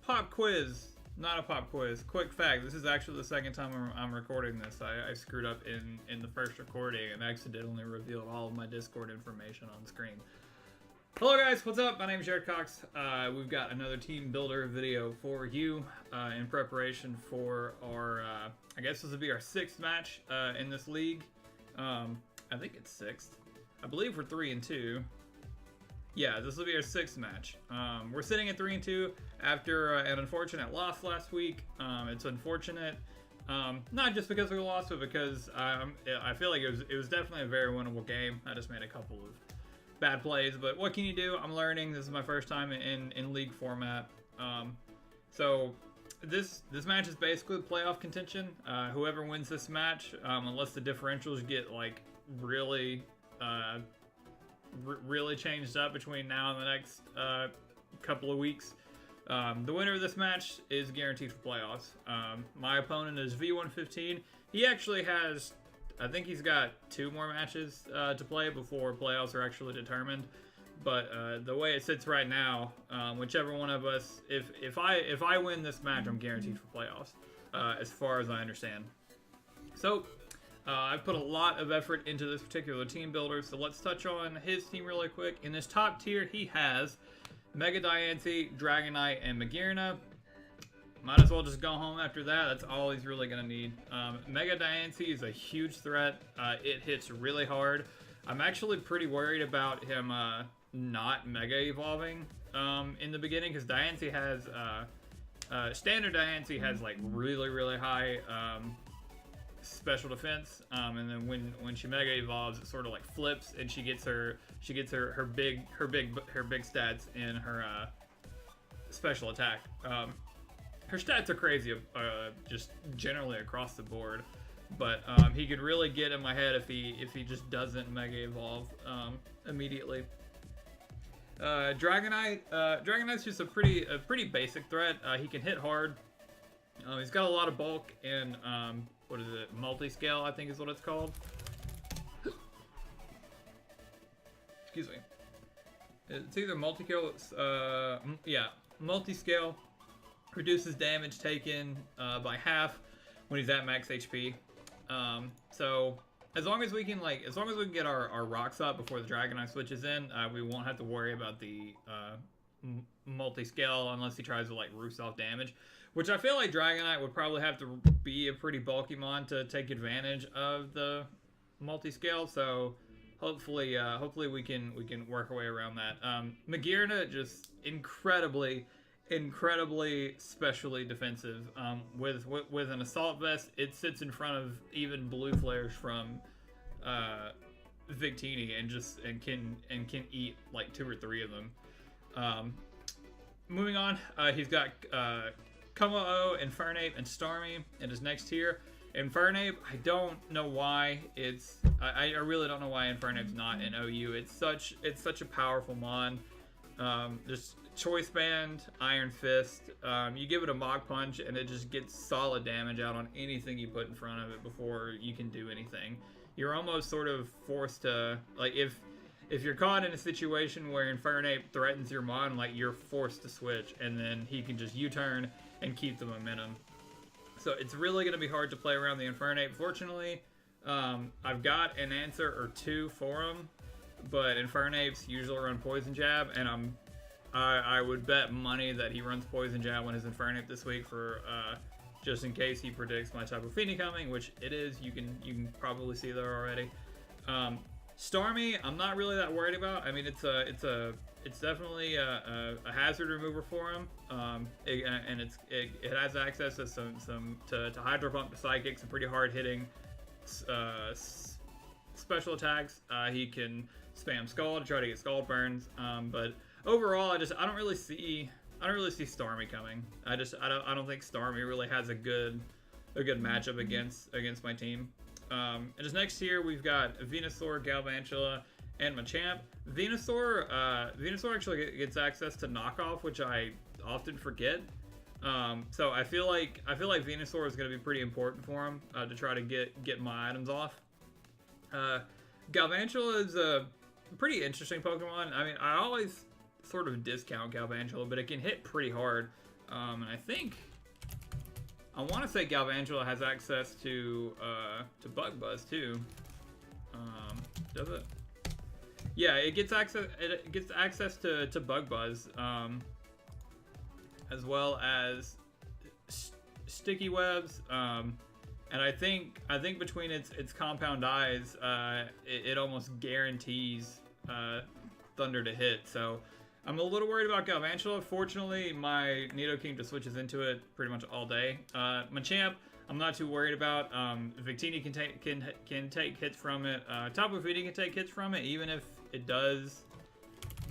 pop quiz. Not a pop quiz. Quick fact, this is actually the second time I'm recording this. I screwed up in the first recording and accidentally revealed all of my Discord information on screen. Hello guys, what's up? My name is Jared Cox. We've got another team builder video for you in preparation for our, I guess this will be our 6th match in this league. I think it's 6th. I believe we're 3-2. Yeah, this will be our 6th match. We're sitting at 3-2 after an unfortunate loss last week. It's unfortunate, not just because we lost, but because I feel like it was definitely a very winnable game. I just made a couple of bad plays, but what can you do? I'm learning. This is my first time in league format. So this match is basically playoff contention. Whoever wins this match, unless the differentials get like really changed up between now and the next couple of weeks, the winner of this match is guaranteed for playoffs. My opponent is V115. He actually has, I think he's got 2 more matches to play before playoffs are actually determined. But the way it sits right now, whichever one of us, if I win this match, I'm guaranteed for playoffs, as far as I understand. So I've put a lot of effort into this particular team builder, so let's touch on his team really quick. In this top tier, he has Mega Diancie, Dragonite, and Magearna. Might as well just go home after that. That's all he's really going to need. Mega Diancie is a huge threat. It hits really hard. I'm actually pretty worried about him not Mega Evolving in the beginning, because Diancie has, Standard Diancie has like really high special defense, and then when she Mega Evolves, it sort of like flips, and she gets her big stats in her special attack. Her stats are crazy, just generally across the board, but he could really get in my head if he just doesn't Mega Evolve immediately. Dragonite's just a pretty basic threat. He can hit hard. He's got a lot of bulk and what is it? Multi-scale, I think is what it's called. Excuse me. It's either multi-scale. Yeah, multi-scale. Reduces damage taken by half when he's at max HP. So as long as we can get our rocks up before the Dragonite switches in, we won't have to worry about the multi-scale unless he tries to like roost off damage, which I feel like Dragonite would probably have to be a pretty bulky mon to take advantage of the multi-scale. So hopefully we can work our way around that. Magearna, just incredibly specially defensive. With an assault vest, it sits in front of even blue flares from Victini and can eat like 2 or 3 of them. Moving on, he's got Como-O, Infernape, and Starmie in his next tier. Infernape, I don't know why I really don't know why Infernape's not in OU. It's such a powerful mon. Just Choice Band, Iron Fist. You give it a Mach Punch and it just gets solid damage out on anything you put in front of it before you can do anything. You're almost sort of forced to, like, if you're caught in a situation where Infernape threatens your mon, like, you're forced to switch, and then he can just U-turn and keep the momentum. So it's really going to be hard to play around the Infernape. Fortunately, I've got an answer or 2 for him, but Infernapes usually run Poison Jab, and I would bet money that he runs Poison Jab on his Infernape this week for just in case he predicts my Tapu Fini coming, which it is. You can probably see there already. Starmie, I'm not really that worried about. I mean, it's definitely a hazard remover for him, and it has access to to Hydro Pump, to Psychic, some pretty hard hitting special attacks. He can spam Scald to try to get Scald burns, but overall, I don't really see Starmie coming. I don't think Starmie really has a good matchup against my team. And just next here, we've got Venusaur, Galvantula, and Machamp. Venusaur actually gets access to Knockoff, which I often forget. So I feel like Venusaur is going to be pretty important for him to try to get my items off. Galvantula is a pretty interesting Pokemon. I mean, I always sort of discount Galvantula, but it can hit pretty hard. And I think I want to say Galvantula has access to Bug Buzz too. Does it? Yeah, it gets access. It gets access to Bug Buzz, as well as Sticky Webs. And I think between its compound eyes, it almost guarantees Thunder to hit. So I'm a little worried about Galvantula. Fortunately, my Nidoking just switches into it pretty much all day. Machamp, I'm not too worried about. Victini can take hits from it. Tapu Fini can take hits from it, even if it does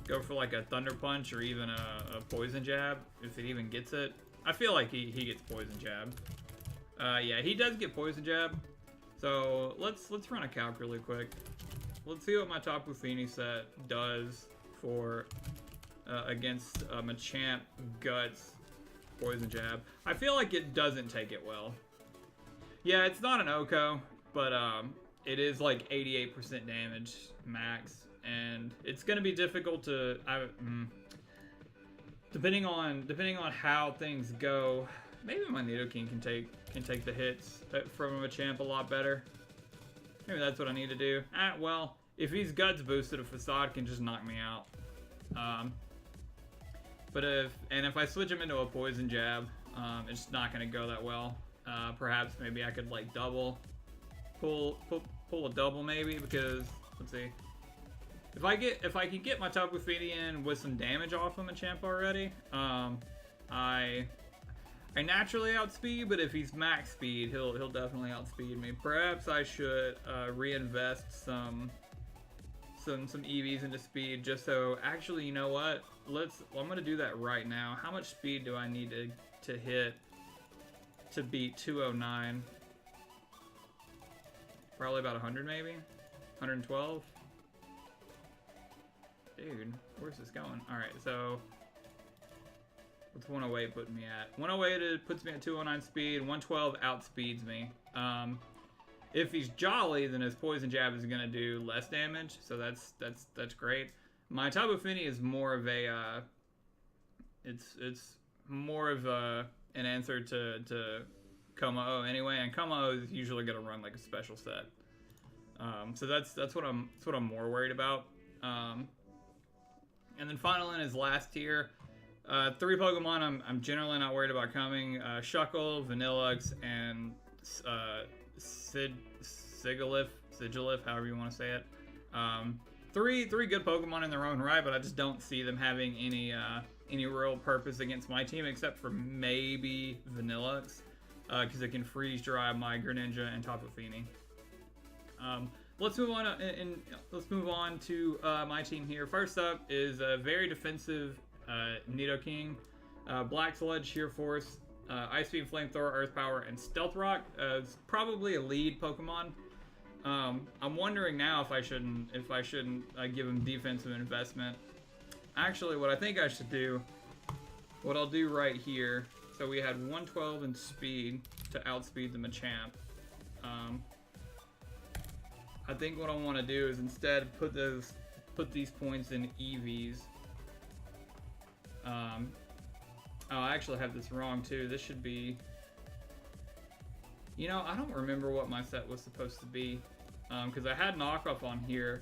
go for like a Thunder Punch or even a Poison Jab, if it even gets it. I feel like he gets Poison Jab. Yeah, he does get Poison Jab. So let's run a calc really quick. Let's see what my Tapu Fini set does for against Machamp, Guts, Poison Jab. I feel like it doesn't take it well. Yeah, it's not an Oko, but it is like 88% damage max, and it's gonna be difficult to. Depending on how things go, maybe my Nidoking can take the hits from a Machamp a lot better. Maybe that's what I need to do. Well, if he's Guts boosted, a Facade can just knock me out. But if I switch him into a Poison Jab, it's not gonna go that well. Perhaps maybe I could like pull a double maybe, because let's see. If I can get my Tapu Fini in with some damage off of Machamp already, I naturally outspeed, but if he's max speed, he'll definitely outspeed me. Perhaps I should reinvest some EVs into speed, just so. Actually, you know what? I'm gonna do that right now. How much speed do I need to hit to beat 209? Probably about 100, maybe 112. Dude, where's this going? All right, so what's 108 putting me at? 108 puts me at 209 speed. 112 outspeeds me. If he's Jolly, then his Poison Jab is gonna do less damage, so that's great. My Tapu Fini is more of a it's more of an answer to Como-O anyway, and Como-O is usually gonna run like a special set. So that's what I'm more worried about. And then finally, in his last tier, 3 Pokemon I'm generally not worried about coming. Shuckle, Vanillux, and Sigilyph, however you want to say it. Three good Pokemon in their own right, but I just don't see them having any real purpose against my team, except for maybe Vanillux, because it can freeze dry my Greninja and Tapu Fini. Let's move on to my team here. First up is a very defensive Nidoking, Black Sludge, Sheer Force, Ice Beam, Flamethrower, Earth Power, and Stealth Rock. It's probably a lead Pokemon. I'm wondering now if I shouldn't give him defensive investment. Actually, what I think I should do, what I'll do right here. So we had 112 in speed to outspeed the Machamp. I think what I want to do is instead put these points in EVs. Oh, I actually have this wrong too. This should be. You know, I don't remember what my set was supposed to be, because I had knockoff on here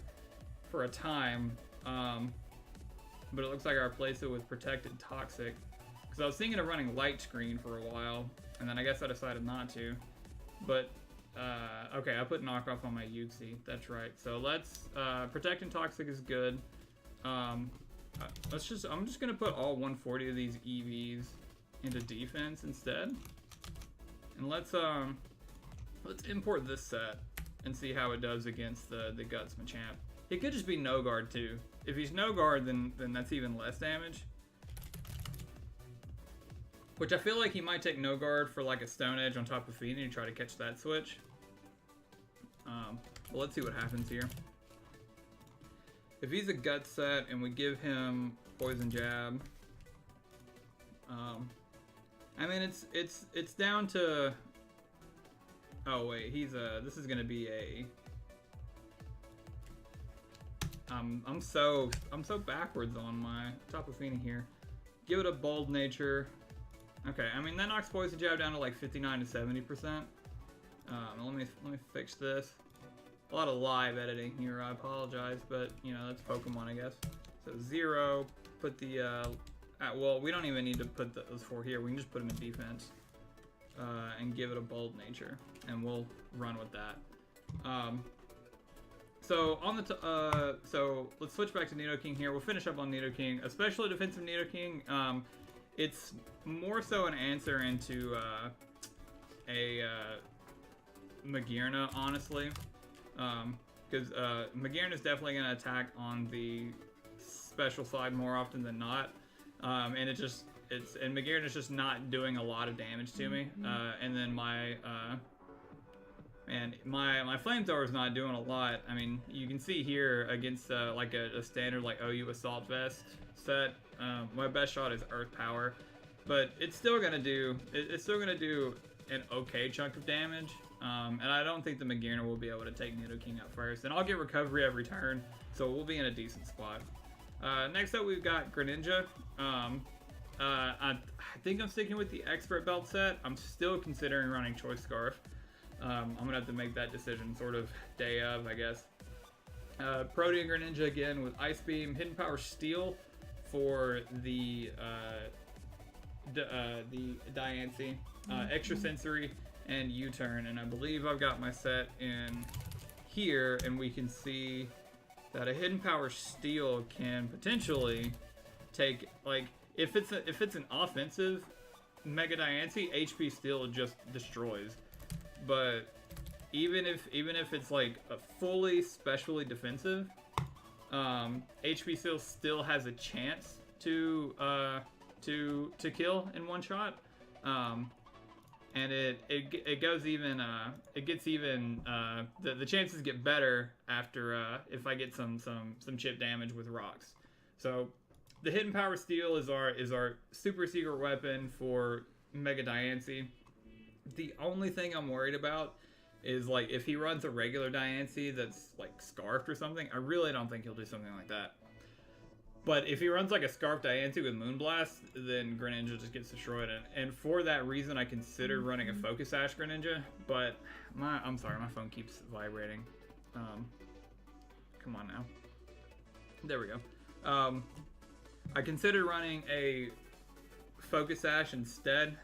for a time, but it looks like I replaced it with Protected Toxic, because I was thinking of running Light Screen for a while, and then I guess I decided not to. But okay, I put knockoff on my Uxie. That's right. So let's Protected Toxic is good. I'm just gonna put all 140 of these EVs into defense instead, and let's import this set and see how it does against the Guts Machamp. It could just be no guard too. If he's no guard, then that's even less damage. Which I feel like he might take no guard for like a Stone Edge on top of Fini and try to catch that switch. Well, let's see what happens here. If he's a Gut set and we give him Poison Jab, I mean it's down to. Oh wait, this is gonna be a. I'm so backwards on my Tapu Fini here. Give it a Bold Nature. Okay, I mean, that knocks Poison Jab down to like 59 to 70%. Let me fix this. A lot of live editing here, I apologize, but, you know, that's Pokemon, I guess. So 0, put the, well, we don't even need to put those 4 here. We can just put them in defense. And give it a bold nature, and we'll run with that. So on the so let's switch back to Nidoking here. We'll finish up on Nidoking, especially defensive Nidoking. It's more so an answer into a Magearna, honestly, because Magearna is definitely going to attack on the special side more often than not, and and Magearna's just not doing a lot of damage to me, and then my flamethrower is not doing a lot. I mean, you can see here against like a standard like OU Assault Vest set, my best shot is Earth Power, but it's still gonna do an okay chunk of damage, and I don't think the Magearna will be able to take Nidoking out first, and I'll get recovery every turn, so we'll be in a decent spot. Next up, we've got Greninja. I think I'm sticking with the Expert Belt set. I'm still considering running Choice Scarf. I'm gonna have to make that decision sort of day of, I guess. Protean Greninja again with Ice Beam, Hidden Power Steel for the Diancie, Extra Sensory, and U-Turn. And I believe I've got my set in here, and we can see that a Hidden Power Steel can potentially take, like, if it's an offensive Mega Diancie, HP Steel just destroys. But even if it's like a fully specially defensive, HP Steel still has a chance to kill in one shot. And it goes even it gets even the chances get better after if I get some chip damage with rocks. So the Hidden Power Steel is our super secret weapon for Mega Diancie. The only thing I'm worried about is, like, if he runs a regular Diancie that's like scarfed or something, I really don't think he'll do something like that. But if he runs like a scarfed Diancie with Moonblast, then Greninja just gets destroyed. And for that reason, I considered running a Focus Sash Greninja, but I'm sorry, my phone keeps vibrating. Come on now. There we go. I considered running a Focus Sash instead,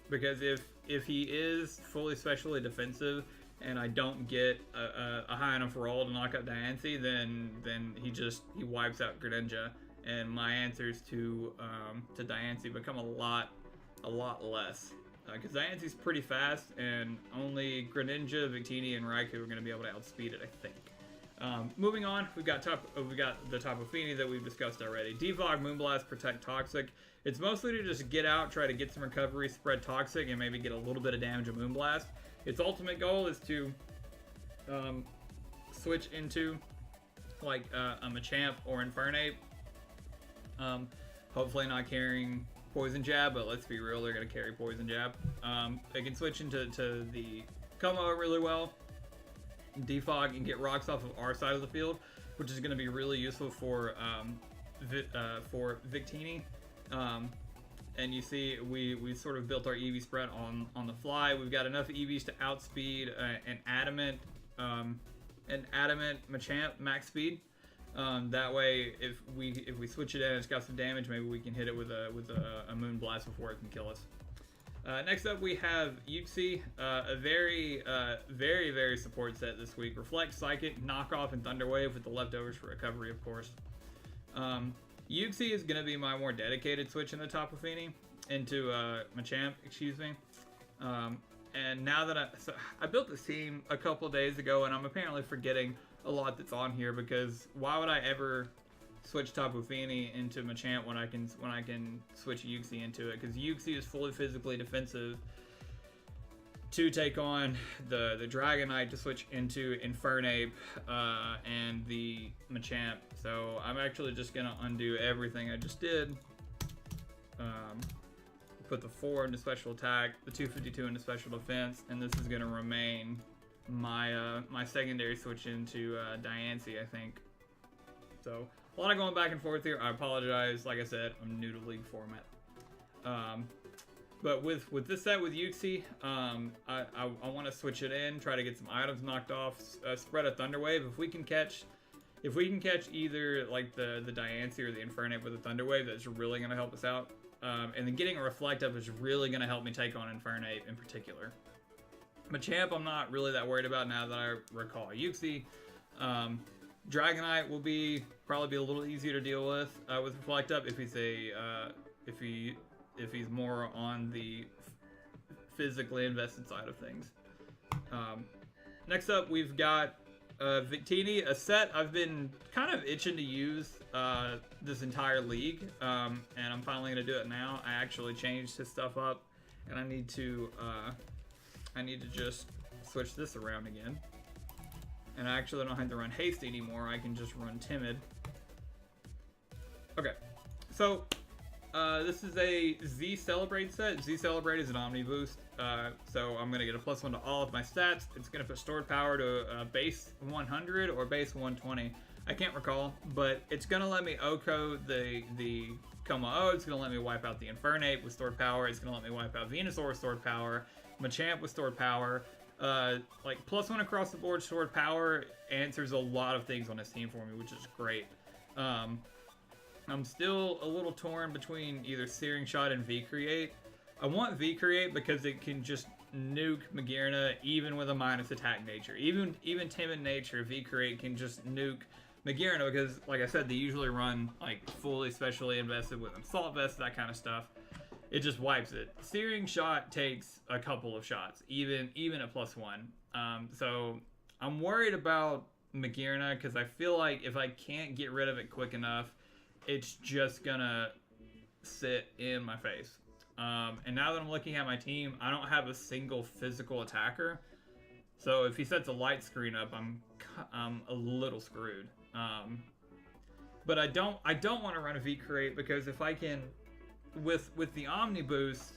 because if he is fully specially defensive and I don't get a high enough roll to knock out Diancie, then he wipes out Greninja, and my answers to Diancie become a lot less, because Diancie's pretty fast, and only Greninja, Victini, and Raikou are going to be able to outspeed it, I think. Moving on, we've got the Tapu Fini that we've discussed already. Defog, Moonblast, Protect Toxic. It's mostly to just get out, try to get some recovery, spread Toxic, and maybe get a little bit of damage of Moonblast. Its ultimate goal is to switch into like a Machamp or Infernape. Hopefully not carrying Poison Jab, but let's be real, they're going to carry Poison Jab. They can switch into the Como really well, defog, and get rocks off of our side of the field, which is going to be really useful for Victini. And you see, we sort of built our EV spread on the fly. We've got enough EVs to outspeed an adamant Machamp max speed. That way, if we switch it in and it's got some damage, maybe we can hit it with a Moonblast before it can kill us. Next up, we have Uxie, a very, very support set this week. Reflect, Psychic, Knockoff, and Thunder Wave with the leftovers for recovery, of course. Uxie is going to be my more dedicated switch in the Tapu Fini into Machamp, excuse me. And now that I built this team a couple days ago, and I'm apparently forgetting a lot that's on here, because why would I ever switch Tapu Fini into Machamp when I can switch Uxie into it? Because Uxie is fully physically defensive to take on the Dragonite, to switch into Infernape and the Machamp. So I'm actually just gonna undo everything I just did. Put the 4 into special attack, the 252 into special defense, and this is gonna remain my my secondary switch into Diancie, I think. So a lot of going back and forth here. I apologize. Like I said, I'm new to League format. But with this set with Yuxi, I want to switch it in, try to get some items knocked off, spread a Thunder Wave. If we can catch either like the Diancie or the Infernape with a Thunder Wave, that's really gonna help us out. And then getting a Reflect Up is really gonna help me take on Infernape in particular. Machamp, I'm not really that worried about now that I recall Yuxi. Dragonite will probably be a little easier to deal with Reflect Up if he's if he's more on the physically invested side of things. Next up, we've got Victini, a set I've been kind of itching to use this entire league, and I'm finally going to do it now. I actually changed his stuff up, and I need to just switch this around again. And I actually don't have to run Hasty anymore. I can just run Timid. Okay, so this is a Z Celebrate set. Z Celebrate is an Omni Boost, so I'm going to get a +1 to all of my stats. It's going to put stored power to base 100 or base 120. I can't recall, but it's going to let me OHKO the Como-O. It's going to let me wipe out the Infernape with stored power. It's going to let me wipe out Venusaur with stored power. Machamp with stored power. Like +1 across the board stored power answers a lot of things on this team for me, which is great. I'm still a little torn between either Searing Shot and V-Create. I want V-Create because it can just nuke Magearna even with a minus attack nature. Even timid nature, V-Create can just nuke Magearna because, like I said, they usually run like fully specially invested with Assault Vest, that kind of stuff. It just wipes it. Searing Shot takes a couple of shots, even at +1. So I'm worried about Magearna because I feel like if I can't get rid of it quick enough, it's just gonna sit in my face. And now that I'm looking at my team, I don't have a single physical attacker. So if he sets a light screen up, I'm a little screwed. But I don't want to run a V-Create because if I can, with the Omni Boost,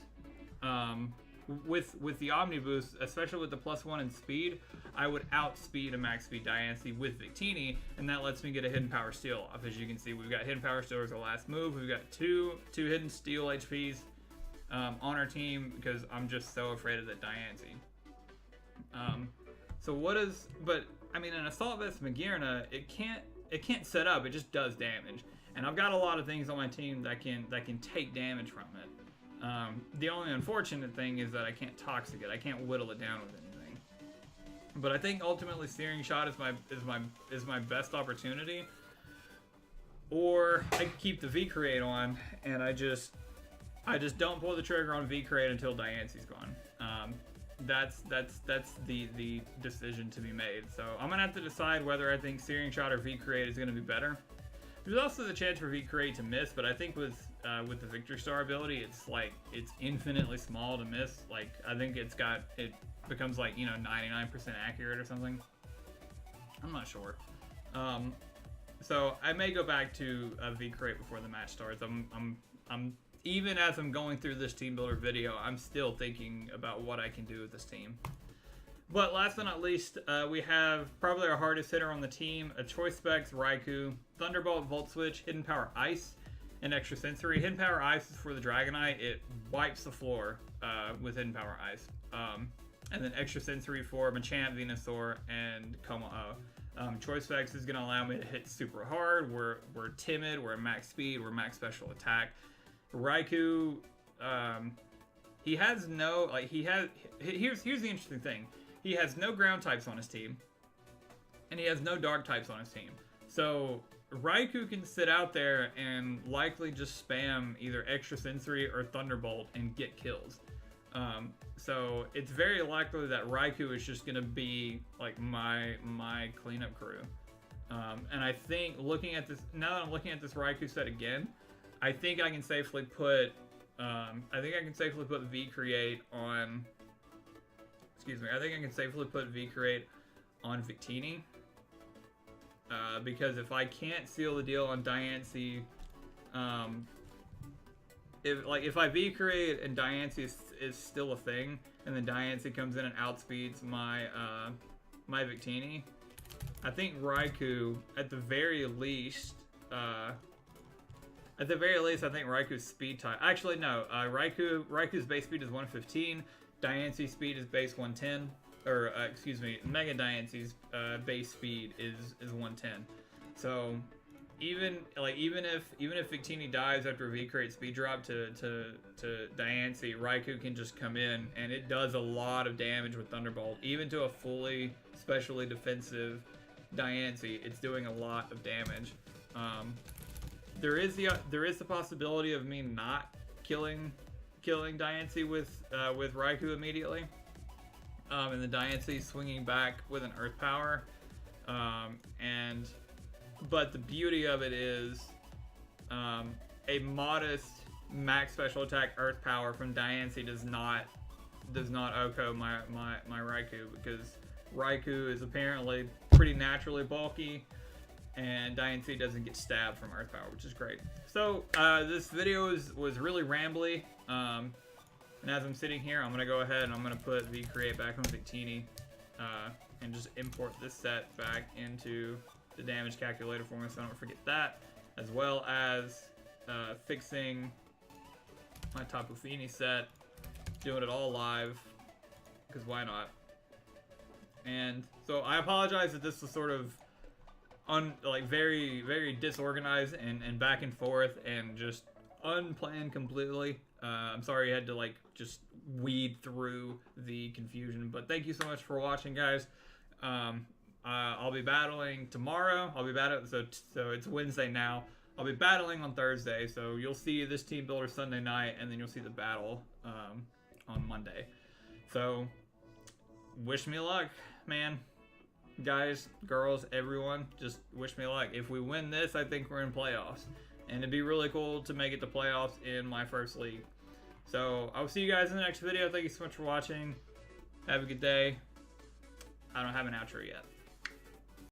with the Omni Boost, especially with the +1 in speed, I would outspeed a max speed Diancie with Victini, and that lets me get a Hidden Power Steel off. As you can see, we've got Hidden Power Steel as our last move. We've got two Hidden Steel HPs on our team because I'm just so afraid of that Diancie. But I mean, an Assault Vest Magearna, it can't set up. It just does damage, and I've got a lot of things on my team that can take damage from it. The only unfortunate thing is that I can't Toxic it. I can't whittle it down with anything. But I think ultimately Searing Shot is my best opportunity. Or I keep the V-Create on and I just don't pull the trigger on V-Create until Diancie's gone. That's the decision to be made. So I'm gonna have to decide whether I think Searing Shot or V-Create is gonna be better. There's also the chance for V-Create to miss, but I think with the Victory Star ability, it's infinitely small to miss. Like I think it becomes like 99% accurate or something. I'm not sure. So I may go back to V-Create before the match starts. I'm even as I'm going through this team builder video, I'm still thinking about what I can do with this team. But last but not least, we have probably our hardest hitter on the team, a Choice Specs, Raikou, Thunderbolt, Volt Switch, Hidden Power Ice, and Extra Sensory. Hidden Power Ice is for the Dragonite. It wipes the floor with Hidden Power Ice. And then Extra Sensory for Machamp, Venusaur, and Como-O. Choice Specs is going to allow me to hit super hard. We're timid, we're at max speed, we're max special attack. Raikou, he has no, here's the interesting thing. He has no ground types on his team, and he has no dark types on his team. So Raikou can sit out there and likely just spam either Extra Sensory or Thunderbolt and get kills. So it's very likely that Raikou is just going to be like my cleanup crew. And I think looking at this, now that I'm looking at this Raikou set again, I think I can safely put V-Create on. Excuse me. I think I can safely put V-Create on Victini. Because if I can't seal the deal on Diancie, if I V-Create and Diancie is still a thing, and then Diancie comes in and outspeeds my my Victini, I think Raikou at the very least At the very least, I think Raiku's speed type. Actually, no. Raiku's base speed is 115. Diance's speed is base 110. Or excuse me, Mega Diance's base speed is 110. So even if Victini dies after a V create speed drop to Diancie, Raikou can just come in and it does a lot of damage with Thunderbolt. Even to a fully specially defensive Diancie, it's doing a lot of damage. There is the possibility of me not killing Diancie with Raikou immediately, and the Diancie swinging back with an Earth Power, but the beauty of it is a modest max special attack Earth Power from Diancie does not OHKO my Raikou, because Raikou is apparently pretty naturally bulky, and Diancie doesn't get stabbed from Earth Power, which is great. So this video was really rambly, and as I'm sitting here, I'm gonna go ahead and I'm gonna put V Create back on Victini, and just import this set back into the damage calculator for me, so I don't forget that, as well as fixing my Tapu Fini set, doing it all live, because why not? And so I apologize that this was sort of very, very disorganized and back and forth and just unplanned completely. I'm sorry you had to just weed through the confusion, but thank you so much for watching, guys. I'll be battling tomorrow. So it's Wednesday now. I'll be battling on Thursday, so you'll see this team builder Sunday night, and then you'll see the battle on Monday. So wish me luck, man. Guys, girls, everyone, just wish me luck. If we win this, I think we're in playoffs. And it'd be really cool to make it to playoffs in my first league. So I'll see you guys in the next video. Thank you so much for watching. Have a good day. I don't have an outro yet.